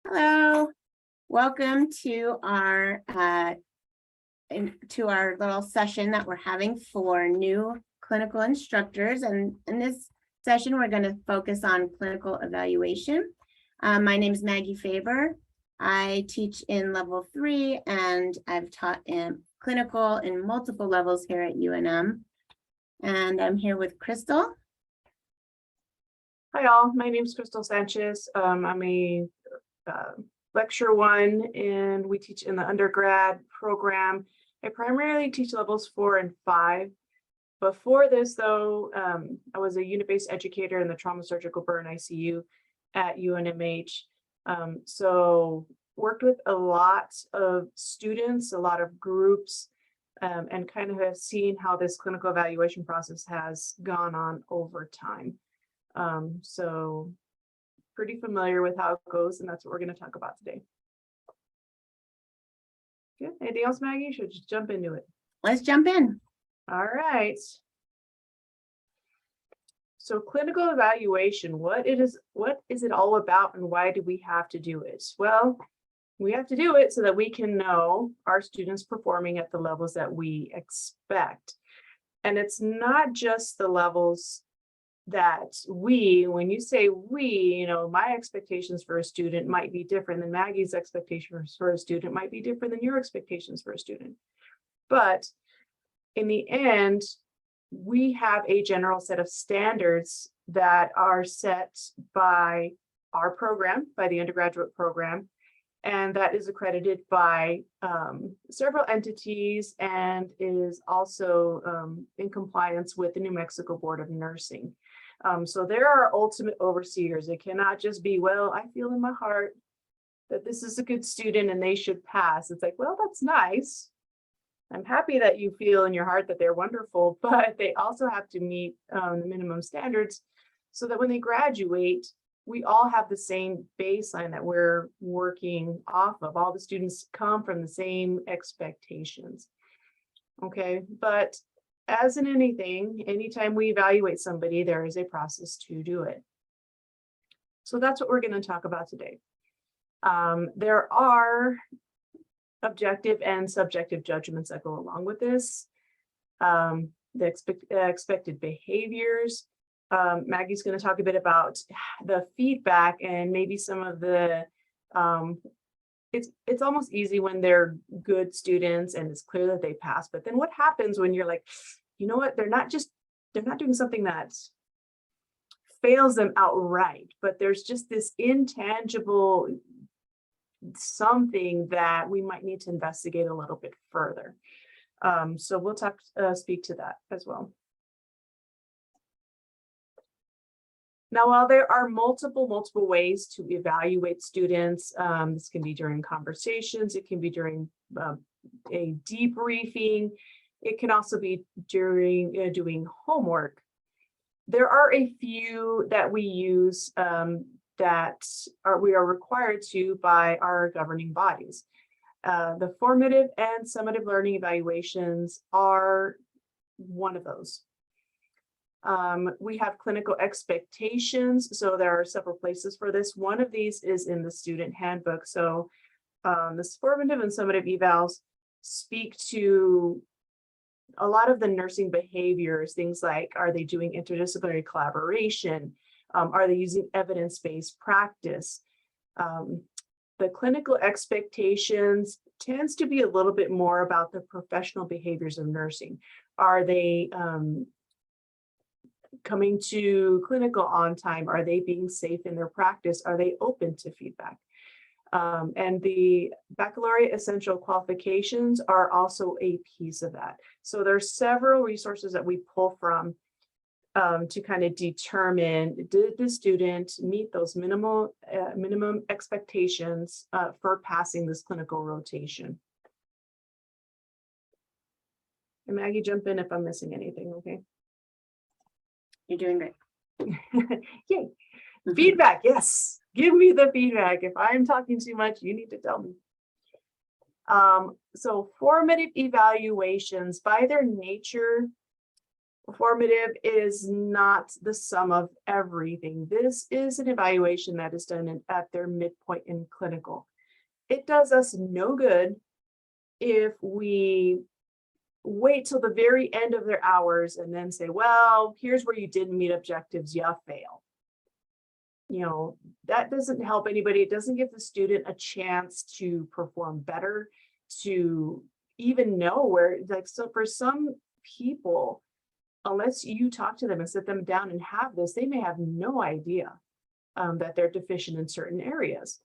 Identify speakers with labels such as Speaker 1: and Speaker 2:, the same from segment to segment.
Speaker 1: Hello, welcome to our little session that we're having for new clinical instructors. And in this session, we're going to focus on clinical evaluation. My name is Maggie Faber. I teach in level 3 and I've taught in clinical in multiple levels here at UNM. And I'm here with Crystal.
Speaker 2: Hi all, my name is Crystal Sanchez. I'm a lecturer 1 and we teach in the undergrad program. I primarily teach levels 4 and 5. Before this though, I was a unit-based educator in the trauma surgical burn ICU at UNMH. So worked with a lot of students, a lot of groups, and kind of have seen how this clinical evaluation process has gone on over time. So pretty familiar with how it goes, and that's what we're going to talk about today. Good. Anything else, Maggie? Should just jump into it.
Speaker 1: Let's jump in.
Speaker 2: All right. So clinical evaluation, what is it all about and why do we have to do it? Well, we have to do it so that we can know our students performing at the levels that we expect. And it's not just the levels that when you say we, my expectations for a student might be different than Maggie's expectations for a student might be different than your expectations for a student. But in the end, we have a general set of standards that are set by our program, by the undergraduate program, and that is accredited by several entities and is also in compliance with the New Mexico Board of Nursing. So there are ultimate overseers. It cannot just be, well, I feel in my heart that this is a good student and they should pass. It's like, well, that's nice. I'm happy that you feel in your heart that they're wonderful, but they also have to meet the minimum standards so that when they graduate, we all have the same baseline that we're working off of. All the students come from the same expectations. Okay, but as in anything, anytime we evaluate somebody, there is a process to do it. So that's what we're going to talk about today. There are objective and subjective judgments that go along with this. The expected behaviors. Maggie's going to talk a bit about the feedback and maybe some of the it's almost easy when they're good students and it's clear that they pass, but then what happens when you're like, you know what, they're not doing something that fails them outright, but there's just this intangible something that we might need to investigate a little bit further. So we'll speak to that as well. Now, while there are multiple ways to evaluate students, this can be during conversations, it can be during a debriefing, it can also be during doing homework. There are a few that we use we are required to by our governing bodies. The formative and summative learning evaluations are one of those. We have clinical expectations. So there are several places for this. One of these is in the student handbook. So the formative and summative evals speak to a lot of the nursing behaviors, things like, are they doing interdisciplinary collaboration? Are they using evidence-based practice? The clinical expectations tends to be a little bit more about the professional behaviors of nursing. Are they coming to clinical on time? Are they being safe in their practice? Are they open to feedback? And the baccalaureate essential qualifications are also a piece of that. So there's several resources that we pull from to kind of determine, did the student meet those minimum expectations for passing this clinical rotation? And Maggie, jump in if I'm missing anything, okay?
Speaker 1: You're doing great.
Speaker 2: Yay. Feedback, yes. Give me the feedback. If I'm talking too much, you need to tell me. So formative evaluations, by their nature, Formative is not the sum of everything. This is an evaluation that is done at their midpoint in clinical. It does us no good if we wait till the very end of their hours and then say, well, here's where you didn't meet objectives, you fail. You know, that doesn't help anybody. It doesn't give the student a chance to perform better, to even know where, like, so for some people, unless you talk to them and sit them down and have this, they may have no idea that they're deficient in certain areas.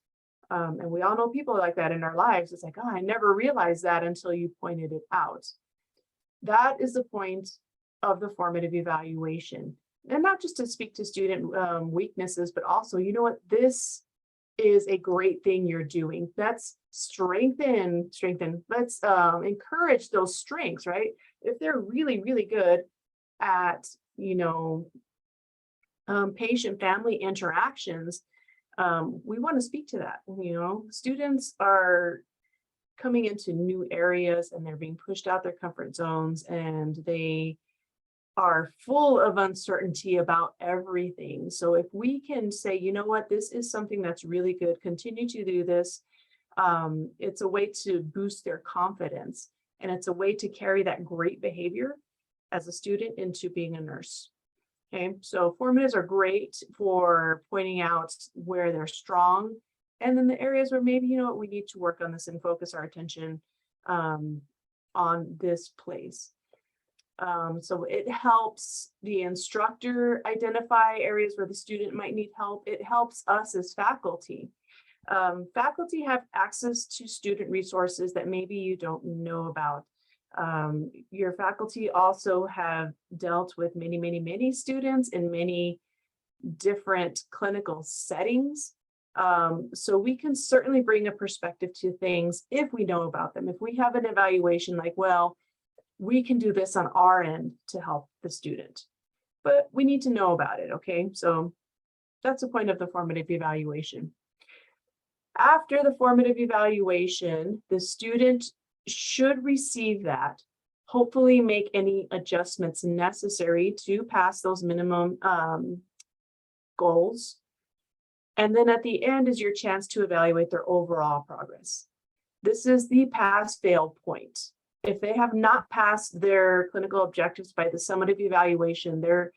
Speaker 2: And we all know people like that in our lives. It's like, oh, I never realized that until you pointed it out. That is the point of the formative evaluation. And not just to speak to student weaknesses, but also, you know what, this is a great thing you're doing. Let's strengthen. Let's encourage those strengths, right? If they're really, really good at, you know, patient-family interactions, we want to speak to that. You know, students are coming into new areas and they're being pushed out their comfort zones, and they are full of uncertainty about everything. So if we can say, you know what, this is something that's really good, continue to do this. It's a way to boost their confidence, and it's a way to carry that great behavior as a student into being a nurse. Okay, so formatives are great for pointing out where they're strong, and then the areas where maybe, you know what, we need to work on this and focus our attention on this place. So it helps the instructor identify areas where the student might need help. It helps us as faculty. Faculty have access to student resources that maybe you don't know about. Your faculty also have dealt with many students in many different clinical settings. So we can certainly bring a perspective to things if we know about them. If we have an evaluation like, well, we can do this on our end to help the student, but we need to know about it, okay? So that's the point of the formative evaluation. After the formative evaluation, the student should receive that, hopefully make any adjustments necessary to pass those minimum goals. And then at the end is your chance to evaluate their overall progress. This is the pass-fail point. If they have not passed their clinical objectives by the summative evaluation, there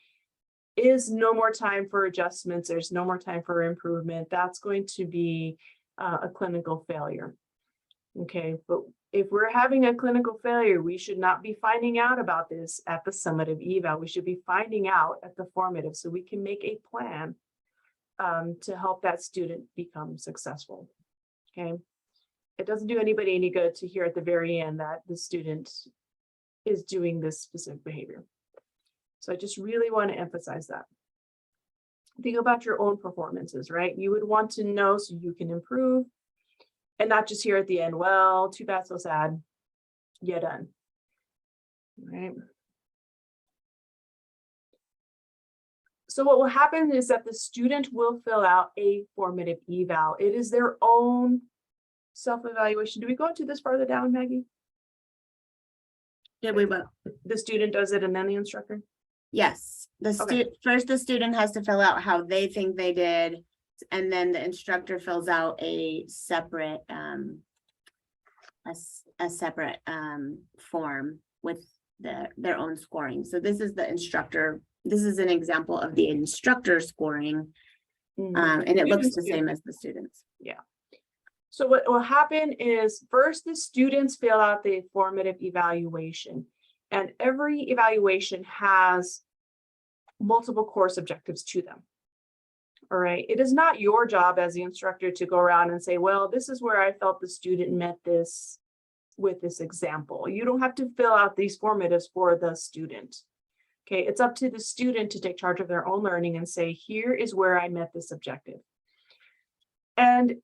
Speaker 2: is no more time for adjustments. There's no more time for improvement. That's going to be a clinical failure. Okay, but if we're having a clinical failure, we should not be finding out about this at the summative eval. We should be finding out at the formative, so we can make a plan to help that student become successful. Okay. It doesn't do anybody any good to hear at the very end that the student is doing this specific behavior. So I just really want to emphasize that. Think about your own performances, right? You would want to know so you can improve, and not just hear at the end, well, too bad, so sad, you're done. All right. So what will happen is that the student will fill out a formative eval. It is their own self-evaluation. Do we go into this farther down, Maggie?
Speaker 1: Yeah, we will.
Speaker 2: The student does it and then the instructor?
Speaker 1: Yes, first the student has to fill out how they think they did, and then the instructor fills out a separate form with their own scoring. So this is the instructor. This is an example of the instructor scoring, and it looks the same as the students.
Speaker 2: Yeah. So what will happen is first the students fill out the formative evaluation, and every evaluation has multiple course objectives to them. All right. It is not your job as the instructor to go around and say, well, this is where I felt the student met this with this example. You don't have to fill out these formatives for the student. Okay. It's up to the student to take charge of their own learning and say, here is where I met this objective. And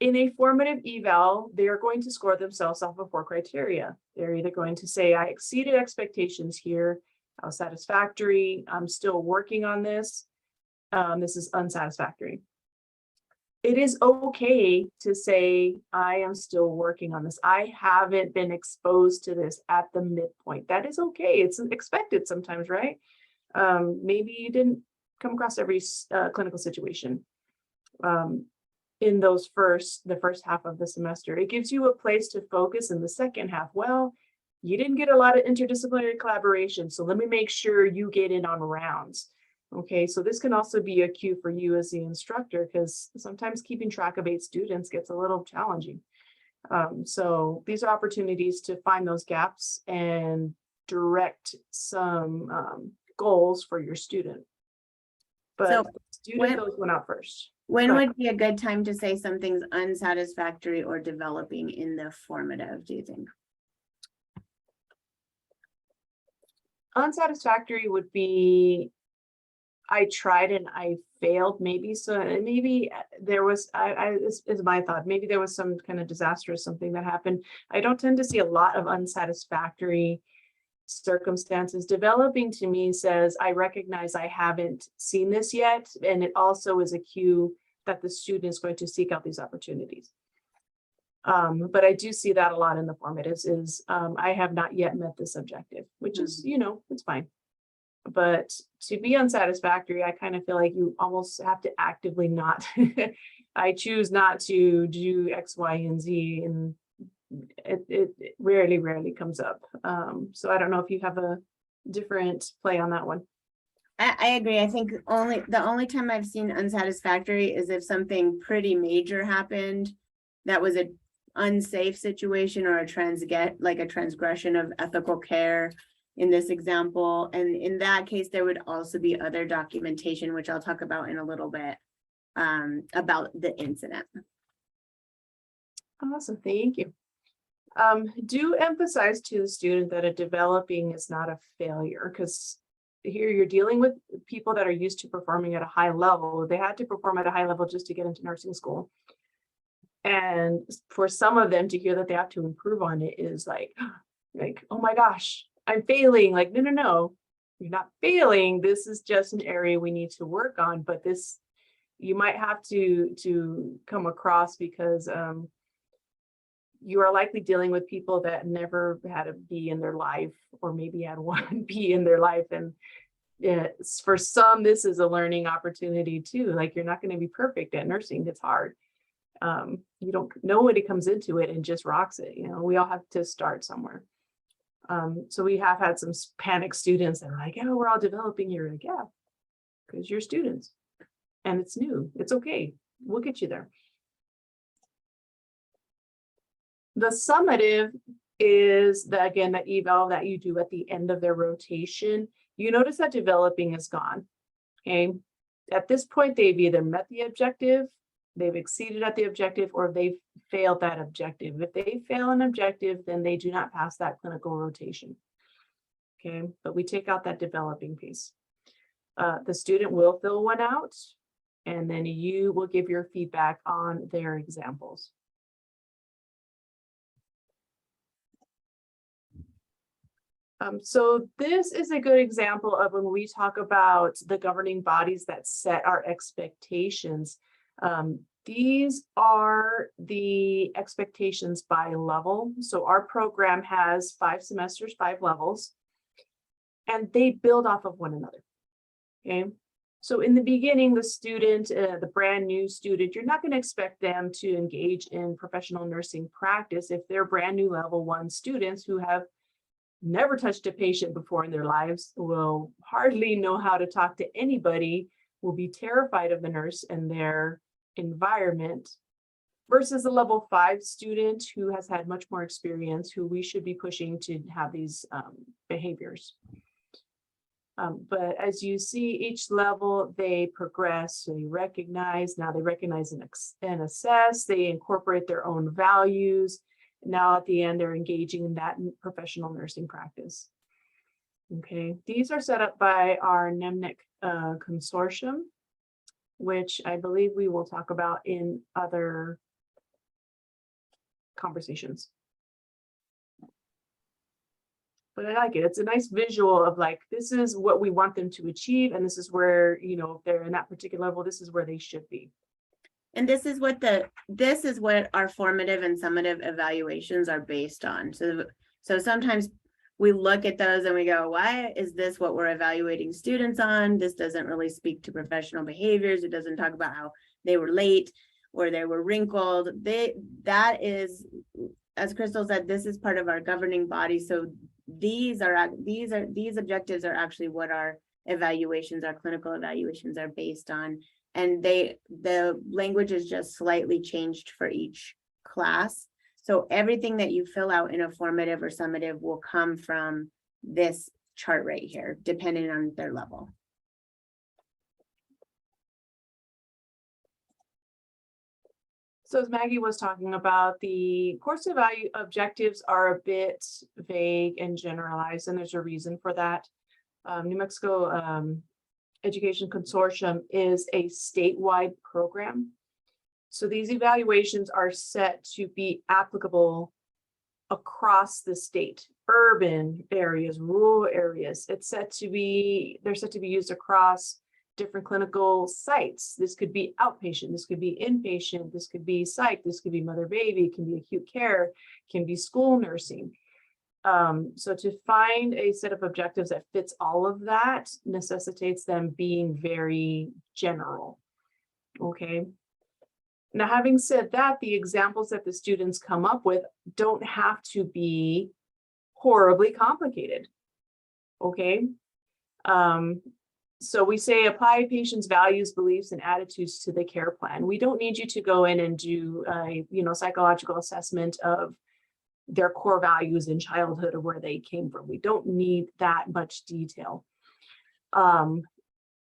Speaker 2: in a formative eval, they are going to score themselves off of 4 criteria. They're either going to say, I exceeded expectations here, I was satisfactory, I'm still working on this, this is unsatisfactory. it is okay to say, I am still working on this. I haven't been exposed to this at the midpoint. That is okay. It's expected sometimes, right? Maybe you didn't come across every clinical situation in the first half of the semester. It gives you a place to focus in the second half. Well, you didn't get a lot of interdisciplinary collaboration, so let me make sure you get in on rounds. Okay, so this can also be a cue for you as the instructor, because sometimes keeping track of 8 students gets a little challenging. So these are opportunities to find those gaps and direct some goals for your student. But
Speaker 1: So
Speaker 2: the student goes one out first. Go
Speaker 1: when
Speaker 2: ahead.
Speaker 1: would be a good time to say something's unsatisfactory or developing in the formative, do you think?
Speaker 2: Unsatisfactory would be, I tried and I failed, maybe. So maybe there was, this is my thought, maybe there was some kind of disastrous something that happened. I don't tend to see a lot of unsatisfactory circumstances. Developing to me says, I recognize I haven't seen this yet. And it also is a cue that the student is going to seek out these opportunities. But I do see that a lot in the formatives is I have not yet met this objective, which is, it's fine. But to be unsatisfactory, I kind of feel like you almost have to actively not. I choose not to do X, Y, and Z, and it rarely comes up. So I don't know if you have a different play on that one.
Speaker 1: I agree. I think the only time I've seen unsatisfactory is if something pretty major happened that was an unsafe situation or a transgression of ethical care in this example. And in that case, there would also be other documentation, which I'll talk about in a little bit, about the incident.
Speaker 2: Awesome, thank you. Do emphasize to the student that a developing is not a failure, because here you're dealing with people that are used to performing at a high level. They had to perform at a high level just to get into nursing school. And for some of them to hear that they have to improve on it is like, oh my gosh, I'm failing. Like, no, you're not failing. This is just an area we need to work on. But this, you might have to come across because you are likely dealing with people that never had a B in their life, or maybe had one B in their life. And for some, this is a learning opportunity too. Like, you're not going to be perfect at nursing. It's hard. Nobody comes into it and just rocks it. We all have to start somewhere. So we have had some panic students that are like, oh, we're all developing here. Like, yeah, because you're students and it's new. It's okay. We'll get you there. The summative is that eval that you do at the end of their rotation. You notice that developing is gone. Okay. At this point, they've either met the objective, they've exceeded at the objective, or they've failed that objective. If they fail an objective, then they do not pass that clinical rotation. Okay, but we take out that developing piece. The student will fill one out, and then you will give your feedback on their examples. So this is a good example of when we talk about the governing bodies that set our expectations. These are the expectations by level. So our program has 5 semesters, 5 levels, and they build off of one another. Okay. So in the beginning, the student, the brand new student, you're not going to expect them to engage in professional nursing practice if they're brand new level 1 students who have never touched a patient before in their lives, will hardly know how to talk to anybody, will be terrified of the nurse and their environment, versus a level 5 student who has had much more experience, who we should be pushing to have these behaviors. But as you see, each level, they progress, they recognize, now they recognize and assess, they incorporate their own values. Now at the end, they're engaging in that professional nursing practice. Okay, these are set up by our NEMNIC consortium, which I believe we will talk about in other conversations. But I like it. It's a nice visual of like, this is what we want them to achieve. And this is where, if they're in that particular level, this is where they should be.
Speaker 1: And this is what our formative and summative evaluations are based on. So sometimes we look at those and we go, why is this what we're evaluating students on? This doesn't really speak to professional behaviors. It doesn't talk about how they were late or they were wrinkled. That is, as Crystal said, this is part of our governing body. So these objectives are actually what our evaluations, our clinical evaluations are based on. And the language is just slightly changed for each class. So everything that you fill out in a formative or summative will come from this chart right here, depending on their level.
Speaker 2: So as Maggie was talking about, the course objectives are a bit vague and generalized, and there's a reason for that. New Mexico Education Consortium is a statewide program. So these evaluations are set to be applicable across the state, urban areas, rural areas. They're set to be used across different clinical sites. This could be outpatient, this could be inpatient, this could be psych, this could be mother baby, it can be acute care, can be school nursing. So to find a set of objectives that fits all of that necessitates them being very general. Okay. Now, having said that, the examples that the students come up with don't have to be horribly complicated. Okay. So we say apply patients' values, beliefs, and attitudes to the care plan. We don't need you to go in and do a psychological assessment of their core values in childhood or where they came from. We don't need that much detail.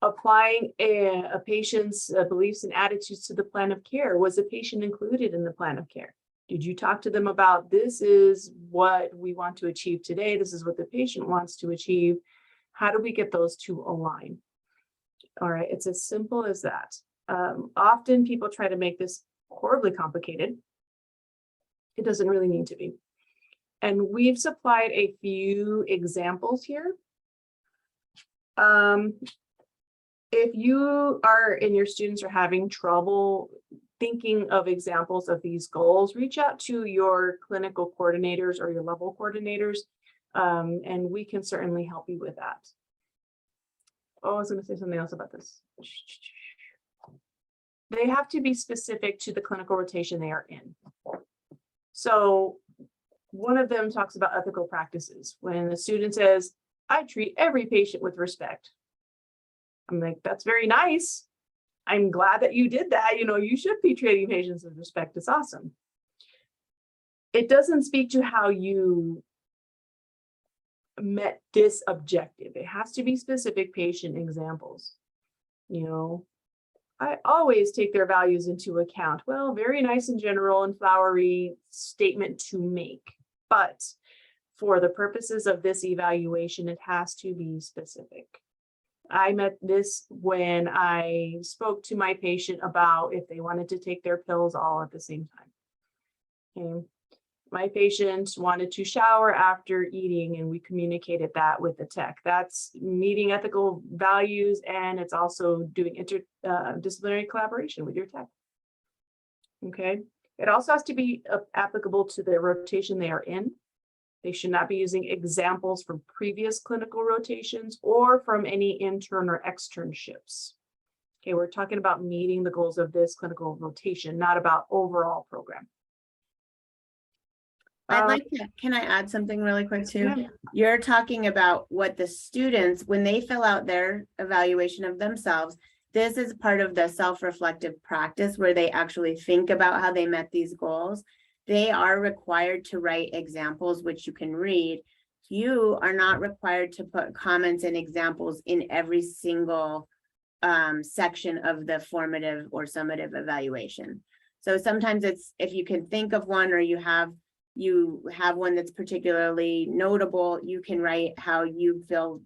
Speaker 2: Applying a patient's beliefs and attitudes to the plan of care. Was the patient included in the plan of care? Did you talk to them about this is what we want to achieve today? This is what the patient wants to achieve. How do we get those two align? All right, it's as simple as that. Often people try to make this horribly complicated. It doesn't really need to be. And we've supplied a few examples here. If you are and your students are having trouble thinking of examples of these goals, reach out to your clinical coordinators or your level coordinators, and we can certainly help you with that. Oh, I was going to say something else about this. They have to be specific to the clinical rotation they are in. So one of them talks about ethical practices. When the student says, I treat every patient with respect. I'm like, that's very nice. I'm glad that you did that. You should be treating patients with respect. It's awesome. It doesn't speak to how you met this objective. It has to be specific patient examples. I always take their values into account. Well, very nice and general and flowery statement to make, but for the purposes of this evaluation, it has to be specific. I met this when I spoke to my patient about if they wanted to take their pills all at the same time. Okay. My patient wanted to shower after eating, and we communicated that with the tech. That's meeting ethical values, and it's also doing interdisciplinary collaboration with your tech. Okay. It also has to be applicable to the rotation they are in. They should not be using examples from previous clinical rotations or from any intern or externships. Okay, we're talking about meeting the goals of this clinical rotation, not about overall program.
Speaker 1: Can I add something really quick too?
Speaker 2: Yeah.
Speaker 1: You're talking about what the students, when they fill out their evaluation of themselves, this is part of the self-reflective practice where they actually think about how they met these goals. They are required to write examples, which you can read. You are not required to put comments and examples in every single section of the formative or summative evaluation. So sometimes it's, if you can think of one or you have one that's particularly notable, you can write how you feel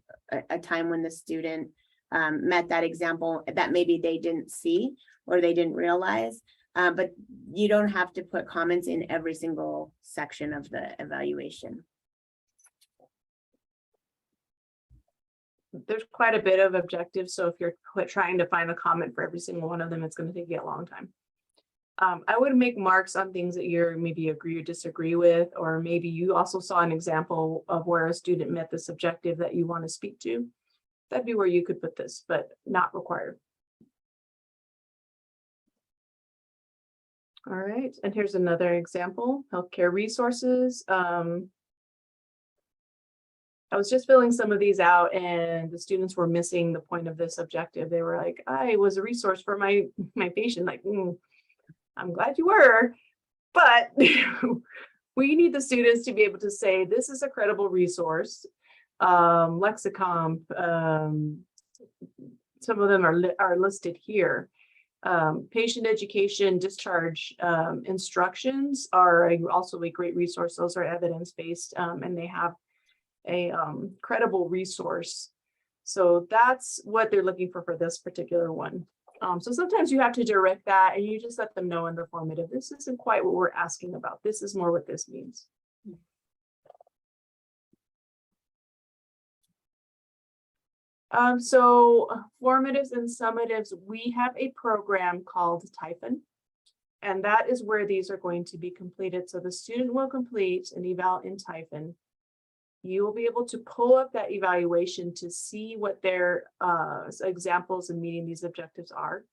Speaker 1: a time when the student met that example that maybe they didn't see or they didn't realize. But you don't have to put comments in every single section of the evaluation.
Speaker 2: There's quite a bit of objectives. So if you're trying to find a comment for every single one of them, it's going to take you a long time. I would make marks on things that you're maybe agree or disagree with, or maybe you also saw an example of where a student met this objective that you want to speak to. That'd be where you could put this, but not required. All right, and here's another example, healthcare resources. I was just filling some of these out and the students were missing the point of this objective. They were like, I was a resource for my patient. Like, I'm glad you were, but we need the students to be able to say, this is a credible resource. Lexicon, some of them are listed here. Patient education discharge instructions are also a great resource. Those are evidence-based, and they have a credible resource. So that's what they're looking for this particular one. So sometimes you have to direct that and you just let them know in the formative, this isn't quite what we're asking about. This is more what this means. So formatives and summatives, we have a program called Typhon, and that is where these are going to be completed. So the student will complete an eval in Typhon. You will be able to pull up that evaluation to see what their examples in meeting these objectives are.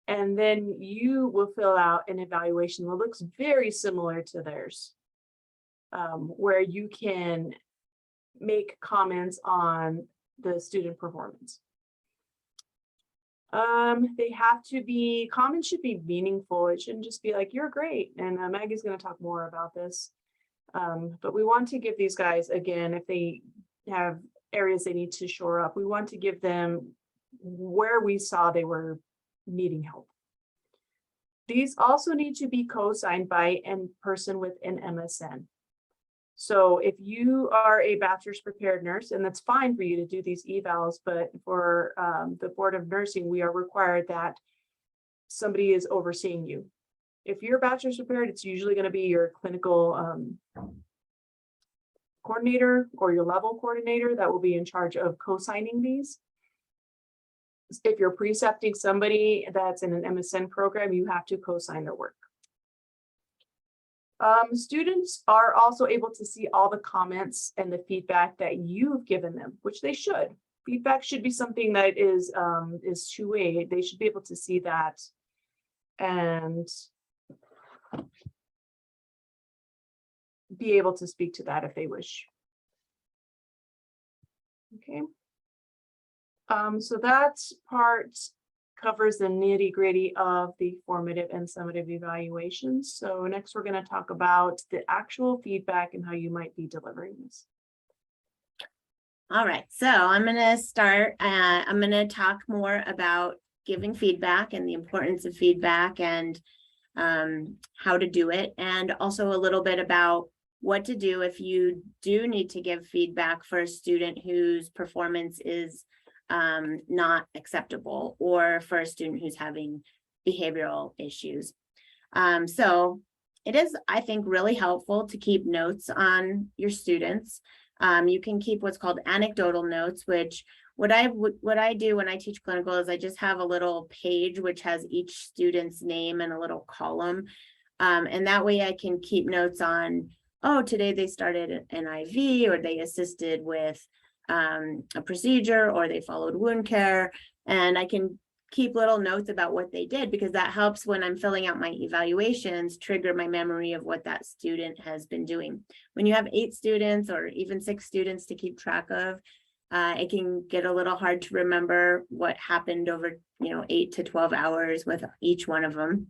Speaker 2: And then you will fill out an evaluation that looks very similar to theirs, where you can make comments on the student performance. They have to be, comments should be meaningful. It shouldn't just be like, you're great. And Maggie's going to talk more about this. But we want to give these guys, again, if they have areas they need to shore up, we want to give them where we saw they were needing help. These also need to be co-signed by a person with an MSN. So if you are a bachelor's prepared nurse, and that's fine for you to do these evals, but for the Board of Nursing, we are required that somebody is overseeing you. If you're bachelor's prepared, it's usually going to be your clinical coordinator or your level coordinator that will be in charge of co-signing these. If you're precepting somebody that's in an MSN program, you have to co-sign their work. Students are also able to see all the comments and the feedback that you've given them, which they should. Feedback should be something that is two-way. They should be able to see that and be able to speak to that if they wish. Okay. So that part covers the nitty-gritty of the formative and summative evaluations. So next we're going to talk about the actual feedback and how you might be delivering this.
Speaker 1: All right, so I'm going to start. I'm going to talk more about giving feedback and the importance of feedback and how to do it, and also a little bit about what to do if you do need to give feedback for a student whose performance is not acceptable, or for a student who's having behavioral issues. So it is, I think, really helpful to keep notes on your students. You can keep what's called anecdotal notes, which what I do when I teach clinical is I just have a little page which has each student's name and a little column. And that way I can keep notes on, oh, today they started an IV, or they assisted with a procedure, or they followed wound care, and I can keep little notes about what they did, because that helps when I'm filling out my evaluations trigger my memory of what that student has been doing. When you have 8 students or even 6 students to keep track of, it can get a little hard to remember what happened over 8 to 12 hours with each one of them.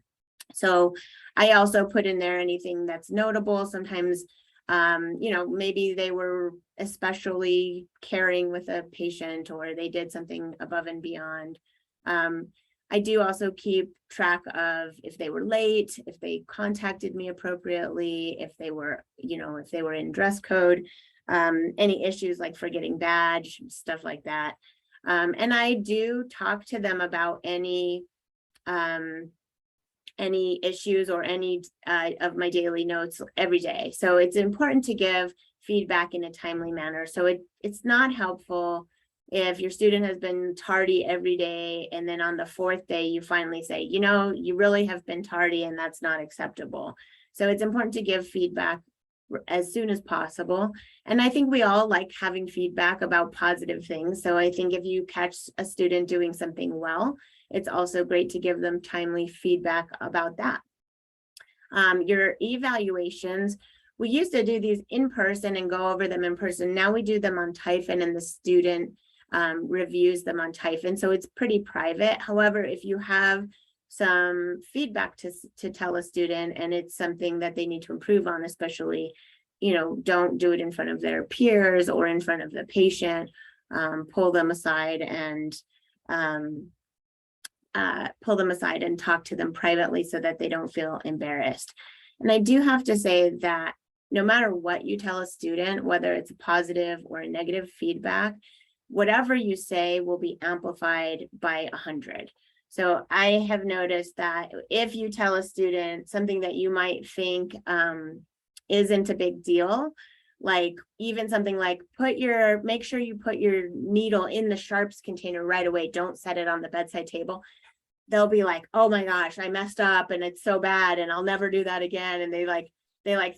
Speaker 1: So I also put in there anything that's notable. Sometimes maybe they were especially caring with a patient, or they did something above and beyond. I do also keep track of if they were late, if they contacted me appropriately, if they were, if they were in dress code, any issues like forgetting badge, stuff like that. And I do talk to them about any issues or any of my daily notes every day. So it's important to give feedback in a timely manner. So it's not helpful If your student has been tardy every day, and then on the fourth day, you finally say, you know, you really have been tardy and that's not acceptable. So it's important to give feedback as soon as possible. And I think we all like having feedback about positive things. So I think if you catch a student doing something well, it's also great to give them timely feedback about that. Your evaluations, we used to do these in person and go over them in person. Now we do them on Typhon, and the student reviews them on Typhon. So it's pretty private. However, if you have some feedback to tell a student and it's something that they need to improve on, especially, you know, don't do it in front of their peers or in front of the patient. Pull them aside and talk to them privately so that they don't feel embarrassed. And I do have to say that no matter what you tell a student, whether it's a positive or a negative feedback, whatever you say will be amplified by 100. So I have noticed that if you tell a student something that you might think isn't a big deal, like even something like make sure you put your needle in the sharps container right away, don't set it on the bedside table, they'll be like, oh my gosh, I messed up and it's so bad and I'll never do that again. And they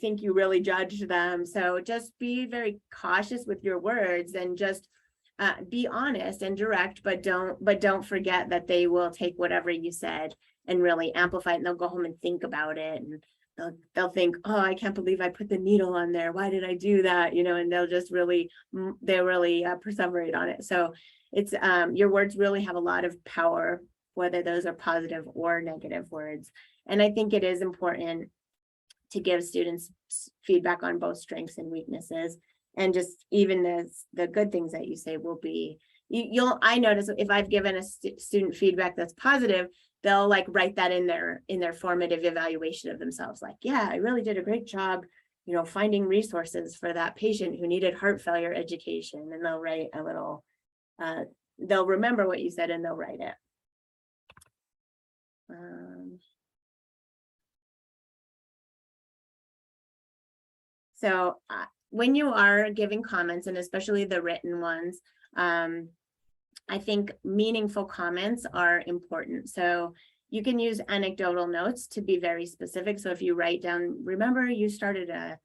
Speaker 1: think you really judged them. So just be very cautious with your words and just be honest and direct, but don't forget that they will take whatever you said and really amplify it, and they'll go home and think about it, and they'll think, oh, I can't believe I put the needle on there. Why did I do that? You know, and they'll just really perseverate on it. So it's your words really have a lot of power, whether those are positive or negative words. And I think it is important to give students feedback on both strengths and weaknesses. And just even the good things that you say will be, I notice if I've given a student feedback that's positive, they'll like write that in their formative evaluation of themselves. Like, yeah, I really did a great job, you know, finding resources for that patient who needed heart failure education. And they'll write a little, they'll remember what you said and they'll write it. So when you are giving comments, and especially the written ones, I think meaningful comments are important. So you can use anecdotal notes to be very specific. So if you write down, remember you did that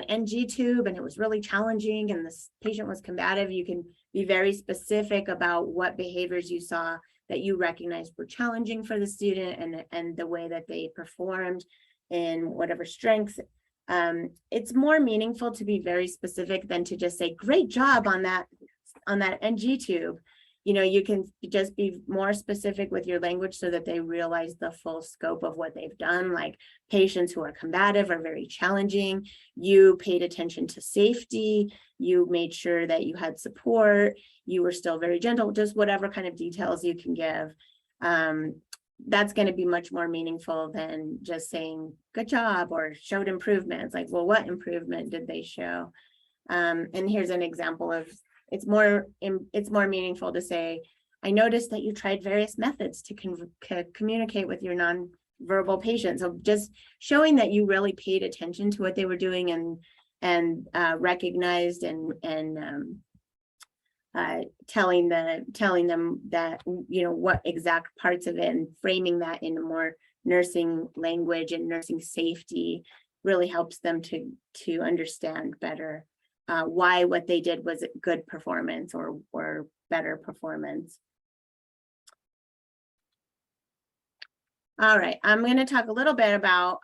Speaker 1: NG tube and it was really challenging and this patient was combative, you can be very specific about what behaviors you saw that you recognized were challenging for the student and the way that they performed in whatever strengths. It's more meaningful to be very specific than to just say, great job on that NG tube. You know, you can just be more specific with your language so that they realize the full scope of what they've done. Like patients who are combative are very challenging. You paid attention to safety. You made sure that you had support. You were still very gentle, just whatever kind of details you can give. That's going to be much more meaningful than just saying good job or showed improvement. It's like, well, what improvement did they show? And here's an example of it's more meaningful to say, I noticed that you tried various methods to communicate with your nonverbal patient. So just showing that you really paid attention to what they were doing and recognized and telling them that, you know, what exact parts of it, and framing that in a more nursing language and nursing safety really helps them to understand better why what they did was good performance or better performance. All right, I'm going to talk a little bit about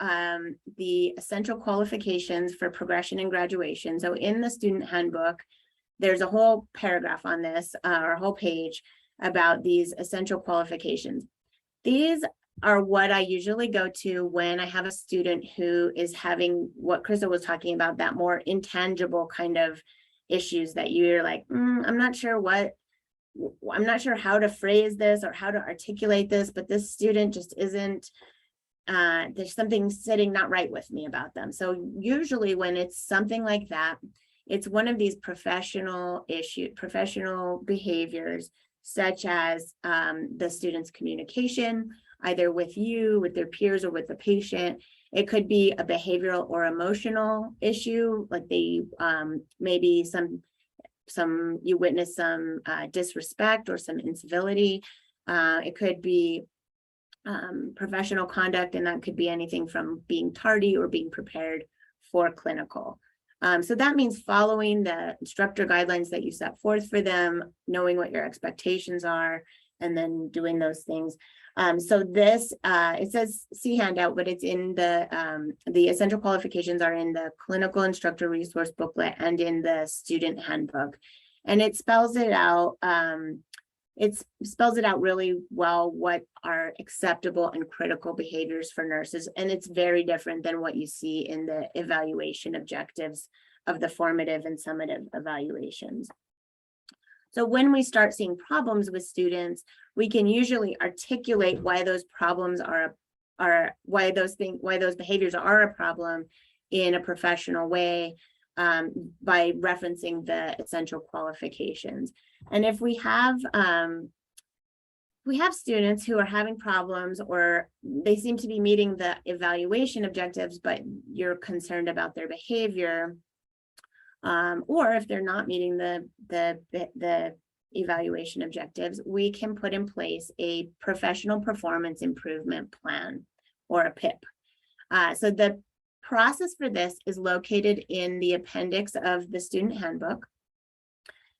Speaker 1: the essential qualifications for progression and graduation. So in the student handbook, there's a whole paragraph on this, or a whole page about these essential qualifications. These are what I usually go to when I have a student who is having what Krista was talking about, that more intangible kind of issues that you're like, I'm not sure how to phrase this or how to articulate this, but this student just isn't, there's something sitting not right with me about them. So usually when it's something like that, it's one of these professional behaviors, such as the student's communication, either with you, with their peers, or with the patient. It could be a behavioral or emotional issue, like they maybe you witness some disrespect or some incivility. It could be professional conduct, and that could be anything from being tardy or being prepared for clinical. So that means following the instructor guidelines that you set forth for them, knowing what your expectations are, and then doing those things. So this, it says see handout, but it's in the essential qualifications are in the clinical instructor resource booklet and in the student handbook. And it spells it out. It spells it out really well, what are acceptable and critical behaviors for nurses. And it's very different than what you see in the evaluation objectives of the formative and summative evaluations. So when we start seeing problems with students, we can usually articulate why those problems why those behaviors are a problem in a professional way, by referencing the essential qualifications. And if we have students who are having problems, or they seem to be meeting the evaluation objectives, but you're concerned about their behavior, or if they're not meeting the evaluation objectives, we can put in place a professional performance improvement plan, or a PIP. So the process for this is located in the appendix of the student handbook.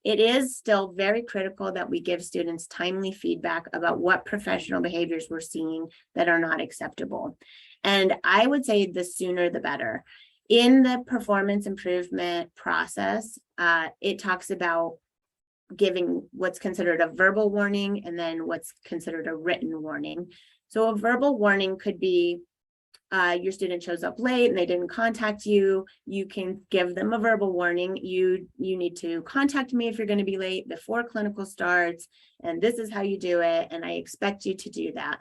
Speaker 1: It is still very critical that we give students timely feedback about what professional behaviors we're seeing that are not acceptable. And I would say the sooner the better. In the performance improvement process, it talks about giving what's considered a verbal warning and then what's considered a written warning. So a verbal warning could be your student shows up late and they didn't contact you. You can give them a verbal warning. You need to contact me if you're going to be late before clinical starts, and this is how you do it, and I expect you to do that.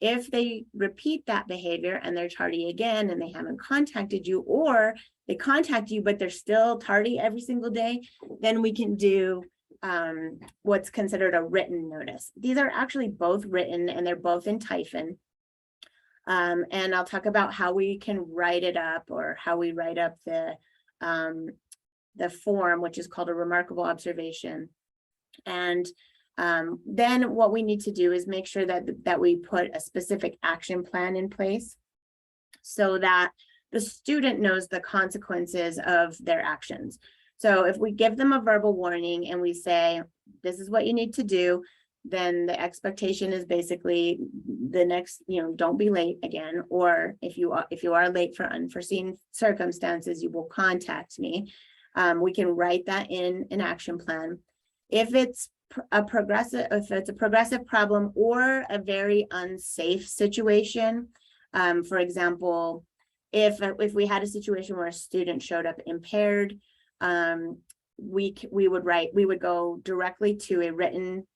Speaker 1: If they repeat that behavior and they're tardy again and they haven't contacted you, or they contact you but they're still tardy every single day, then we can do what's considered a written notice. These are actually both written and they're both in Typhon. And I'll talk about how we can write it up, or how we write up the form, which is called a remarkable observation. And then what we need to do is make sure that we put a specific action plan in place so that the student knows the consequences of their actions. So if we give them a verbal warning and we say, this is what you need to do, then the expectation is basically the next, don't be late again. Or if you are late for unforeseen circumstances, you will contact me. We can write that in an action plan. If it's a progressive problem or a very unsafe situation, for example, if we had a situation where a student showed up impaired, we would go directly to a written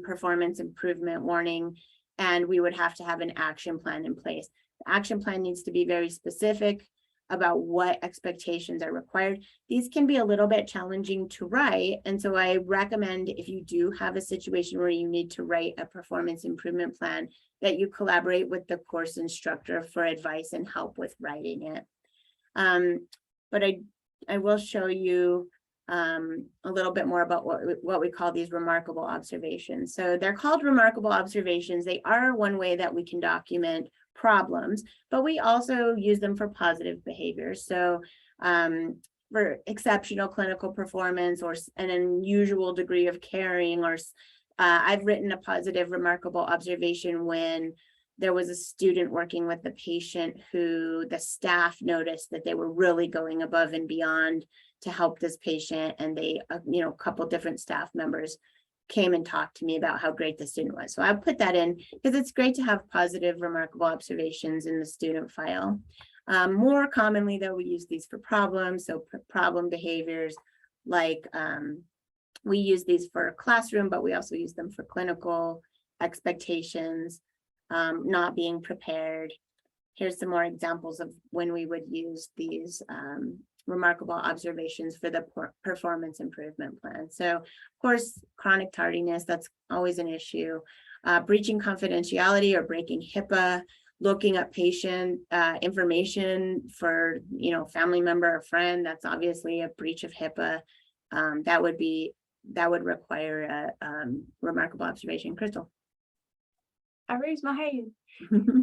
Speaker 1: performance improvement warning, and we would have to have an action plan in place. The action plan needs to be very specific about what expectations are required. These can be a little bit challenging to write, and so I recommend, if you do have a situation where you need to write a performance improvement plan, that you collaborate with the course instructor for advice and help with writing it. But I will show you a little bit more about what we call these remarkable observations. So they're called remarkable observations. They are one way that we can document problems, but we also use them for positive behaviors. So for exceptional clinical performance, or an unusual degree of caring, or I've written a positive remarkable observation when there was a student working with the patient who the staff noticed that they were really going above and beyond to help this patient, and they, a couple different staff members came and talked to me about how great the student was. So I put that in because it's great to have positive remarkable observations in the student file. More commonly though, we use these for problems. So problem behaviors, like we use these for classroom, but we also use them for clinical expectations, not being prepared. Here's some more examples of when we would use these remarkable observations for the performance improvement plan. So of course, chronic tardiness, that's always an issue. Breaching confidentiality or breaking HIPAA, looking up patient information for, family member or friend, that's obviously a breach of HIPAA. That would require a remarkable observation. Crystal.
Speaker 2: I raised my hand.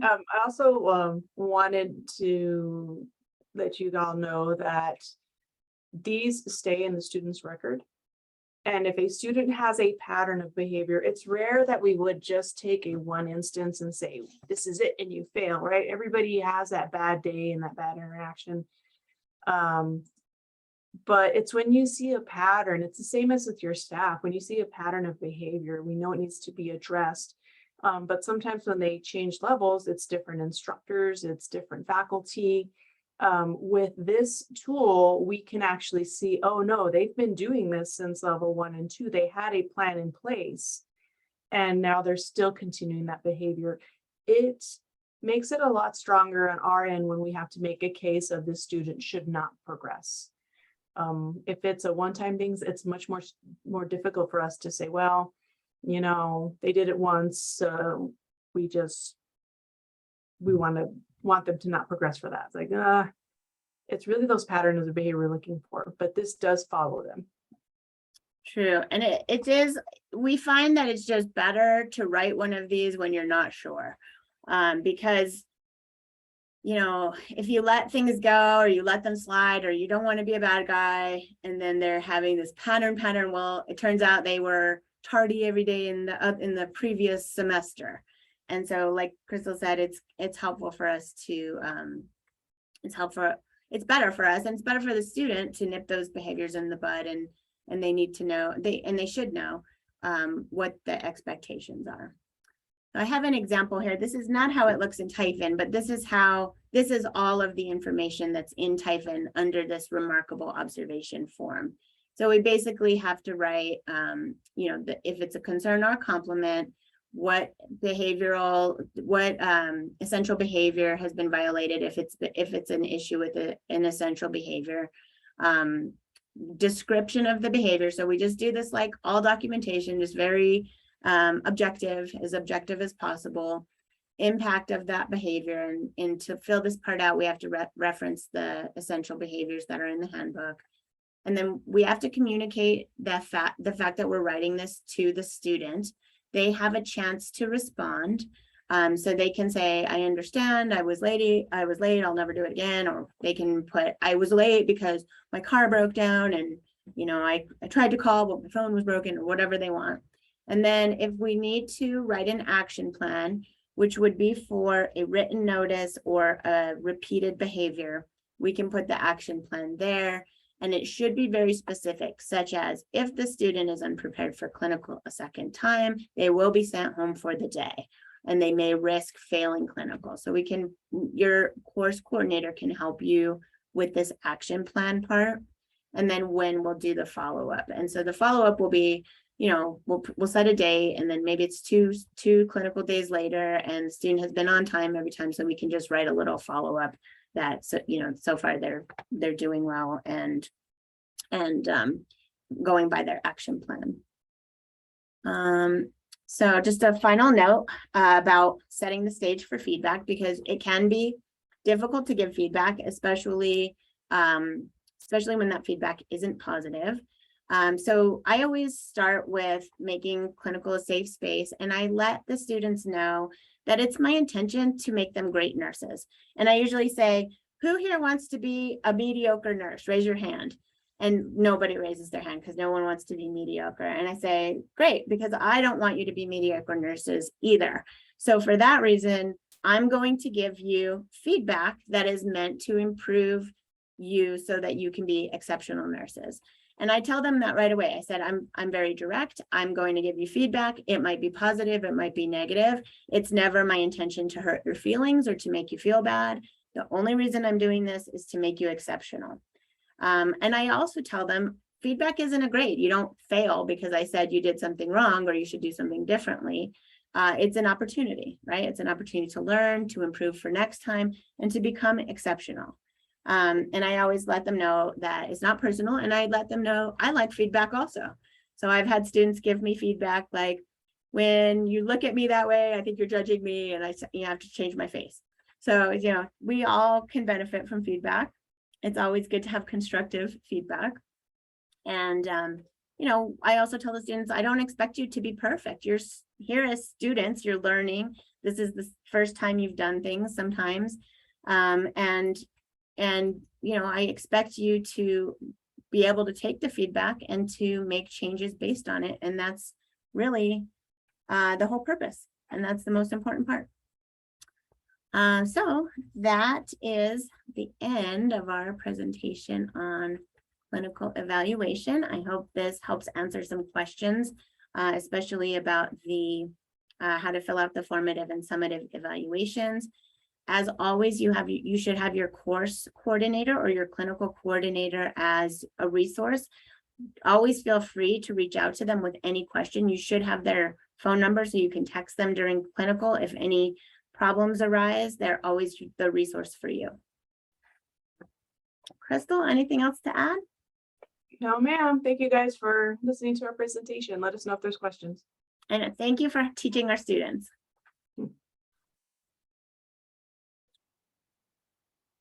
Speaker 2: I also wanted to let you all know that these stay in the student's record. And if a student has a pattern of behavior, it's rare that we would just take a one instance and say, this is it, and you fail, right? Everybody has that bad day and that bad interaction. But it's when you see a pattern, it's the same as with your staff. When you see a pattern of behavior, we know it needs to be addressed. But sometimes when they change levels, it's different instructors, it's different faculty. With this tool, we can actually see, oh no, they've been doing this since level 1 and 2. They had a plan in place, and now they're still continuing that behavior. It makes it a lot stronger on our end when we have to make a case of this student should not progress. If it's a one-time thing, it's much more difficult for us to say, well, they did it once, we want them to not progress for that. It's like, it's really those patterns of behavior we're looking for, but this does follow them.
Speaker 1: True. And it is, we find that it's just better to write one of these when you're not sure. Because, if you let things go, or you let them slide, or you don't want to be a bad guy, and then they're having this pattern, well, it turns out they were tardy every day in the previous semester. And so, like Crystal said, it's helpful for us to, it's better for us, and it's better for the student to nip those behaviors in the bud, and they need to know, they should know what the expectations are. So I have an example here. This is not how it looks in Typhon, but this is all of the information that's in Typhon under this remarkable observation form. So we basically have to write, if it's a concern or a compliment, what essential behavior has been violated, if it's an issue with an essential behavior, description of the behavior. So we just do this like all documentation, just very objective as possible, impact of that behavior, and to fill this part out, we have to reference the essential behaviors that are in the handbook. And then we have to communicate the fact that we're writing this to the student. They have a chance to respond. So they can say, I understand, I was late, I'll never do it again. Or they can put, I was late because my car broke down, and I tried to call, but my phone was broken, or whatever they want. And then if we need to write an action plan, which would be for a written notice or a repeated behavior, we can put the action plan there. And it should be very specific, such as if the student is unprepared for clinical a second time, they will be sent home for the day, and they may risk failing clinical. So your course coordinator can help you with this action plan part. And then when we'll do the follow-up. And so the follow-up will be, we'll set a date, and then maybe it's two clinical days later, and the student has been on time every time. So we can just write a little follow-up that, so far they're doing well and going by their action plan. So just a final note about setting the stage for feedback, because it can be difficult to give feedback, especially when that feedback isn't positive. So I always start with making clinical a safe space, and I let the students know that it's my intention to make them great nurses. And I usually say, who here wants to be a mediocre nurse? Raise your hand. And nobody raises their hand because no one wants to be mediocre. And I say, great, because I don't want you to be mediocre nurses either. So for that reason, I'm going to give you feedback that is meant to improve you so that you can be exceptional nurses. And I tell them that right away. I said, I'm very direct. I'm going to give you feedback. It might be positive, it might be negative. It's never my intention to hurt your feelings or to make you feel bad. The only reason I'm doing this is to make you exceptional. And I also tell them feedback isn't a grade. You don't fail because I said you did something wrong or you should do something differently. It's an opportunity, right? It's an opportunity to learn, to improve for next time, and to become exceptional. And I always let them know that it's not personal, and I let them know I like feedback also. So I've had students give me feedback like, when you look at me that way, I think you're judging me, and you have to change my face. So, you know, we all can benefit from feedback. It's always good to have constructive feedback. And, you know, I also tell the students, I don't expect you to be perfect. You're here as students, you're learning. This is the first time you've done things sometimes. And, you know, I expect you to be able to take the feedback and to make changes based on it. And that's really the whole purpose. And that's the most important part. So that is the end of our presentation on clinical evaluation. I hope this helps answer some questions, especially about the how to fill out the formative and summative evaluations. As always, you should have your course coordinator or your clinical coordinator as a resource. Always feel free to reach out to them with any question. You should have their phone number so you can text them during clinical. If any problems arise, they're always the resource for you. Crystal, anything else to add?
Speaker 2: No, ma'am. Thank you guys for listening to our presentation. Let us know if there's questions.
Speaker 1: And thank you for teaching our students.